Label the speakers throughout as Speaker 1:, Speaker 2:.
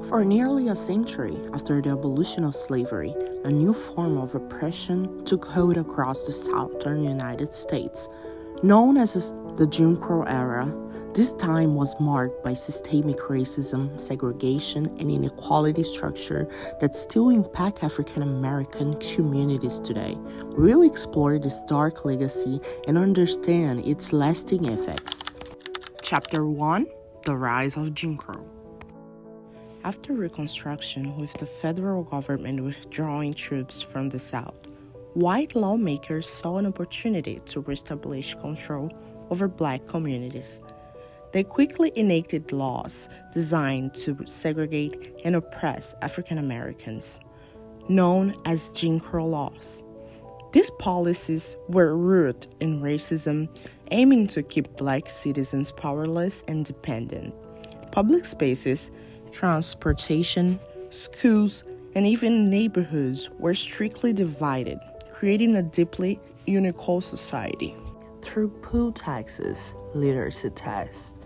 Speaker 1: For nearly a century after the abolition of slavery, a new form of oppression took hold across the southern United States. Known as the Jim Crow era, this time was marked by systemic racism, segregation, and inequality structure that still impact African American communities today. We'll explore this dark legacy and understand its lasting effects. Chapter 1: The Rise of Jim Crow. After Reconstruction, with the federal government withdrawing troops from the South, white lawmakers saw an opportunity to reestablish control over black communities. They quickly enacted laws designed to segregate and oppress African Americans, known as Jim Crow laws. These policies were rooted in racism, aiming to keep black citizens powerless and dependent. Public spaces, transportation, schools, and even neighborhoods were strictly divided, creating a deeply unequal society. Through poll taxes, literacy tests,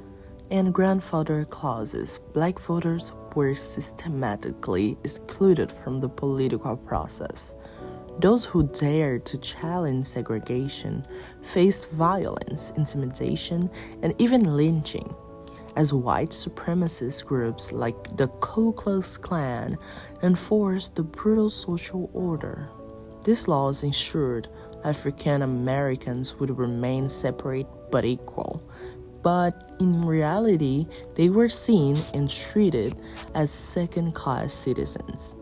Speaker 1: and grandfather clauses, black voters were systematically excluded from the political process. Those who dared to challenge segregation faced violence, intimidation, and even lynching, as white supremacist groups like the Ku Klux Klan enforced the brutal social order. These laws ensured African Americans would remain separate but equal, but in reality, they were seen and treated as second-class citizens.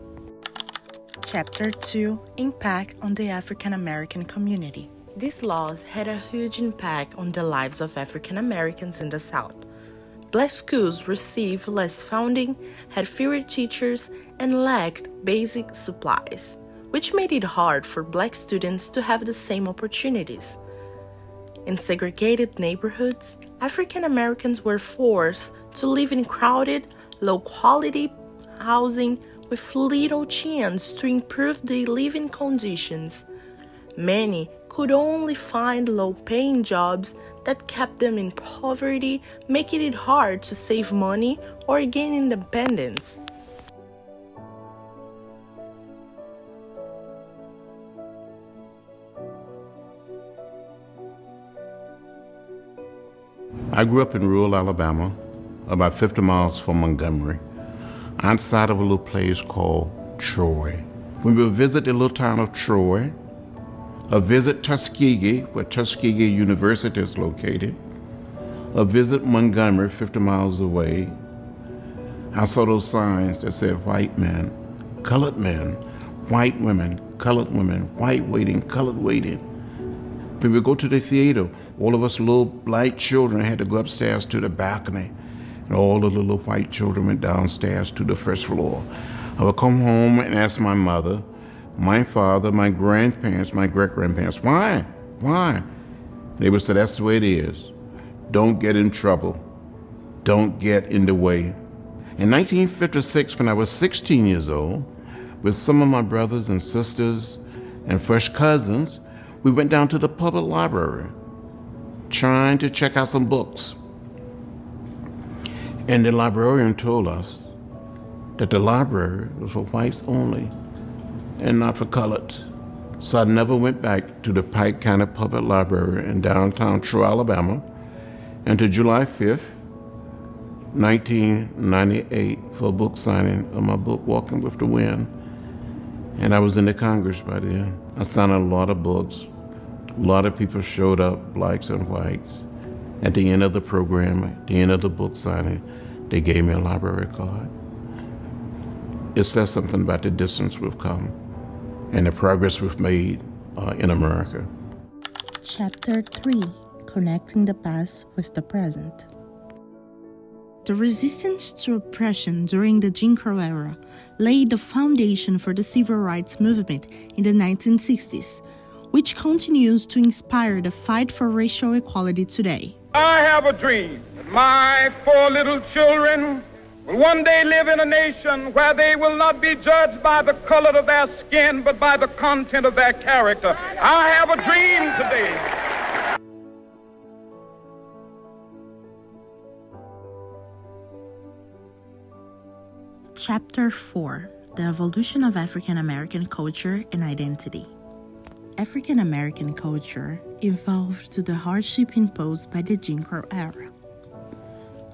Speaker 1: Chapter 2: Impact on the African American Community. These laws had a huge impact on the lives of African Americans in the South. Black schools received less funding, had fewer teachers, and lacked basic supplies, which made it hard for black students to have the same opportunities. In segregated neighborhoods, African Americans were forced to live in crowded, low-quality housing with little chance to improve their living conditions. Many could only find low-paying jobs that kept them in poverty, making it hard to save money or gain independence.
Speaker 2: I grew up in rural Alabama, about 50 miles from Montgomery, outside of a little place called Troy. When we would visit the little town of Troy, or visit Tuskegee, where Tuskegee University is located, or visit Montgomery, 50 miles away, I saw those signs that said white men, colored men, white women, white waiting, colored waiting. When we go to the theater, all of us little black children had to go upstairs to the balcony, and all the little white children went downstairs to the first floor. I would come home and ask my mother, my father, my grandparents, my great-grandparents, why? They would say, that's the way it is. Don't get in trouble. Don't get in the way. In 1956, when I was 16 years old, with some of my brothers and sisters and first cousins, we went down to the public library, trying to check out some books. And the librarian told us that the library was for whites only and not for colored. So I never went back to the Pike County Public Library in downtown Troy, Alabama, until July 5th, 1998, for a book signing of my book, Walking with the Wind. And I was in the Congress by then. I signed a lot of books. A lot of people showed up, blacks and whites. At the end of the program, at the end of the book signing, they gave me a library card. It says something about the distance we've come and the progress we've made in America.
Speaker 1: Chapter 3: Connecting the Past with the Present. The resistance to oppression during the Jim Crow era laid the foundation for the civil rights movement in the 1960s, which continues to inspire the fight for racial equality today.
Speaker 3: I have a dream that my 4 little children will one day live in a nation where they will not be judged by the color of their skin, but by the content of their character. I have a dream today.
Speaker 1: Chapter 4: The Evolution of African American Culture and Identity. African American culture evolved to the hardship imposed by the Jim Crow era.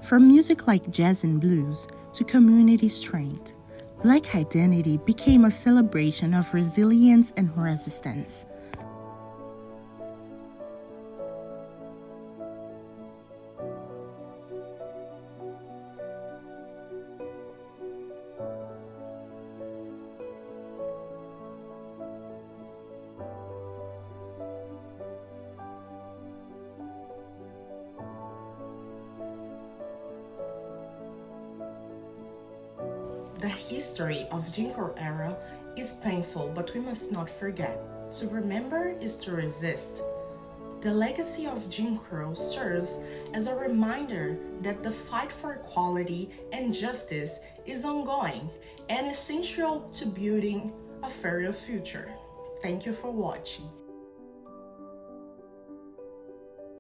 Speaker 1: From music like jazz and blues to community strength, Black identity became a celebration of resilience and resistance. The history of Jim Crow era is painful, but we must not forget. To remember is to resist. The legacy of Jim Crow serves as a reminder that the fight for equality and justice is ongoing and essential to building a fairer future. Thank you for watching.